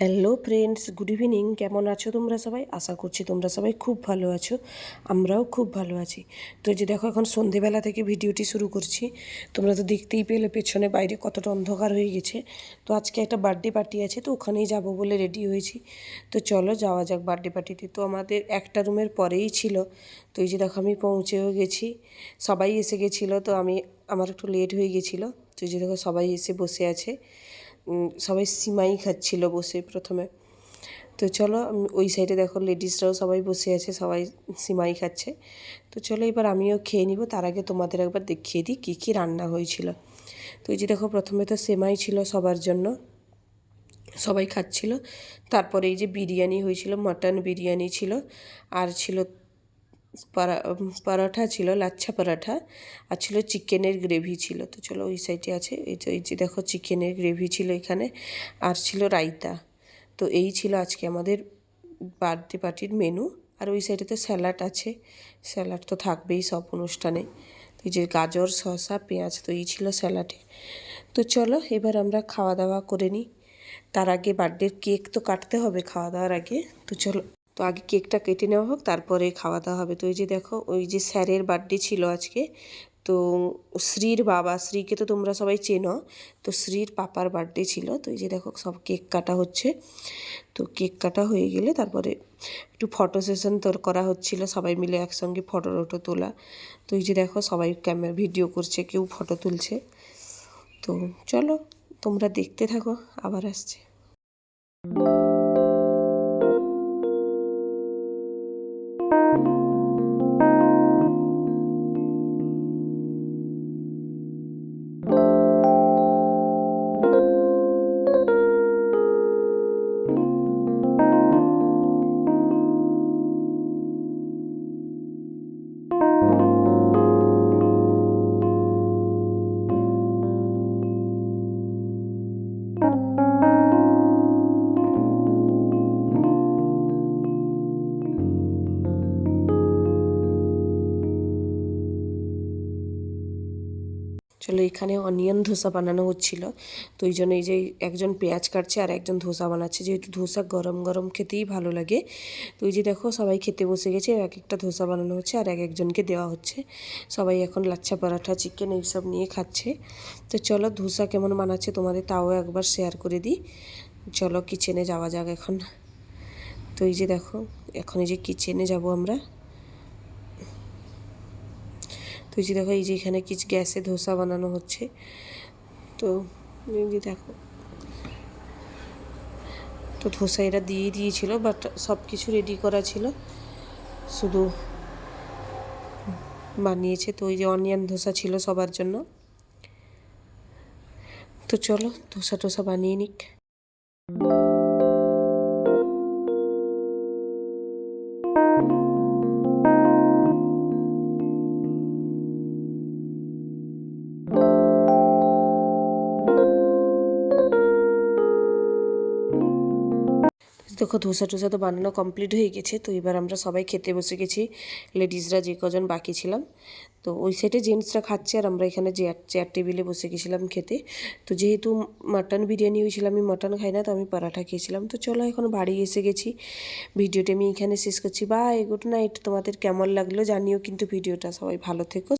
Hello friends, good evening. কেমন আছো তোমরা সবাই? আশা করছি তোমরা সবাই খুব ভালো আছো, আমরাও খুব ভালো আছি। তো যে দেখো, এখন সন্ধেবেলা থেকে ভিডিওটি শুরু করছি। তোমরা তো দেখতেই পেলে পেছনে বাইরে কতটা অন্ধকার হয়ে গেছে। তো আজকে একটা বার্থডে পার্টি আছে, তো ওখানেই যাব বলে রেডি হয়েছি। তো চলো যাওয়া যাক বার্থডে পার্টিতে। তো আমাদের একটা রুমের পরেই ছিল। তো এই যে দেখো, আমি পৌঁছেও গেছি, সবাই এসে গেছিলো। তো আমার একটু লেট হয়ে গেছিলো। তো এই যে দেখো, সবাই এসে বসে আছে। সবাই সিমাই খাচ্ছিল বসে প্রথমে। তো চলো, ওই সাইডে দেখো লেডিসরাও সবাই বসে আছে, সবাই সিমাই খাচ্ছে। তো চলো এবার আমিও খেয়ে নিব। তার আগে তোমাদের একবার দেখিয়ে দিই কী কী রান্না হয়েছিল। তো এই যে দেখো, প্রথমে তো সেমাই ছিল সবার জন্য, সবাই খাচ্ছিল। তারপরে এই যে বিরিয়ানি হয়েছিল, মাটন বিরিয়ানি ছিল, আর ছিল পরাঠা ছিল, লাচ্ছা পরাঠা, আর ছিল চিকেনের গ্রেভি ছিল। তো চলো ওই সাইডে আছে, এই যে দেখো চিকেনের গ্রেভি ছিল এখানে, আর ছিল রায়তা। তো এই ছিল আজকে আমাদের বার্থডে পার্টির মেনু। আর ওই সাইডে তো স্যালাড আছে, স্যালাড তো থাকবেই সব অনুষ্ঠানে। তো এই যে গাজর, শসা, পেঁয়াজ, তো এই ছিল স্যালাডে। তো চলো এবার আমরা খাওয়া দাওয়া করে নিই। তার আগে বার্থডের কেক তো কাটতে হবে খাওয়া দাওয়ার আগে। তো চলো, তো আগে কেকটা কেটে নেওয়া হোক, তারপরে খাওয়া দাওয়া হবে। তো এই যে দেখো, ওই যে স্যারের বার্থডে ছিল আজকে। তো শ্রীর বাবা, শ্রীকে তো তোমরা সবাই চেনো, তো শ্রীর পাপার বার্থডে ছিল। তো এই যে দেখো, সব কেক কাটা হচ্ছে। তো কেক কাটা হয়ে গেলে তারপরে একটু ফটো সেশন করা হচ্ছিল, সবাই মিলে একসঙ্গে ফটো টটো তোলা। তো এই যে দেখো, সবাই ক্যামেরা ভিডিও করছে, কেউ ফটো তুলছে। তো চলো তোমরা দেখতে থাকো, আবার আসছে। চলো, এখানে অনিয়ন ধোসা বানানো হচ্ছিল। তো এই জন্য এই যে একজন পেঁয়াজ কাটছে আর একজন ধোসা বানাচ্ছে, যেহেতু ধোসা গরম গরম খেতেই ভালো লাগে। তো এই যে দেখো, সবাই খেতে বসে গেছে, এক একটা ধোসা বানানো হচ্ছে আর একজনকে দেওয়া হচ্ছে। সবাই এখন লাচ্ছা পরাঠা, চিকেন এইসব নিয়ে খাচ্ছে। তো চলো, ধোসা কেমন বানাচ্ছে তোমাদের তাও একবার শেয়ার করে দিই। চলো কিচেনে যাওয়া যাক এখন। তো এই যে দেখো, এখন এই যে কিচেনে যাব আমরা। তো এই যে দেখো, এই যে এখানে কিছু গ্যাসে ধোসা বানানো হচ্ছে। তো এই যে দেখো, তো ধোসা এরা দিয়ে দিয়েছিল, বাট সব কিছু রেডি করা ছিল, শুধু বানিয়েছে। তো ওই যে অনিয়ন ধোসা ছিল সবার জন্য। তো চলো ধোসা টোসা বানিয়ে নিক। দেখো, ধোসা টোসা তো বানানো কমপ্লিট হয়ে গেছে। তো এবার আমরা সবাই খেতে বসে গেছি, লেডিসরা যে কজন বাকি ছিলাম। তো ওই সাইডে জেন্টসরা খাচ্ছে আর আমরা এখানে চেয়ার টেবিলে বসে গেছিলাম খেতে। তো যেহেতু মাটন বিরিয়ানি হয়েছিল, আমি মাটন খাই না, তো আমি পরাঠা খেয়েছিলাম। তো চলো এখন বাড়ি এসে গেছি, ভিডিওটা আমি এখানে শেষ করছি। Bye, good night. তোমাদের কেমন লাগলো জানিও কিন্তু ভিডিওটা। সবাই ভালো থেকো।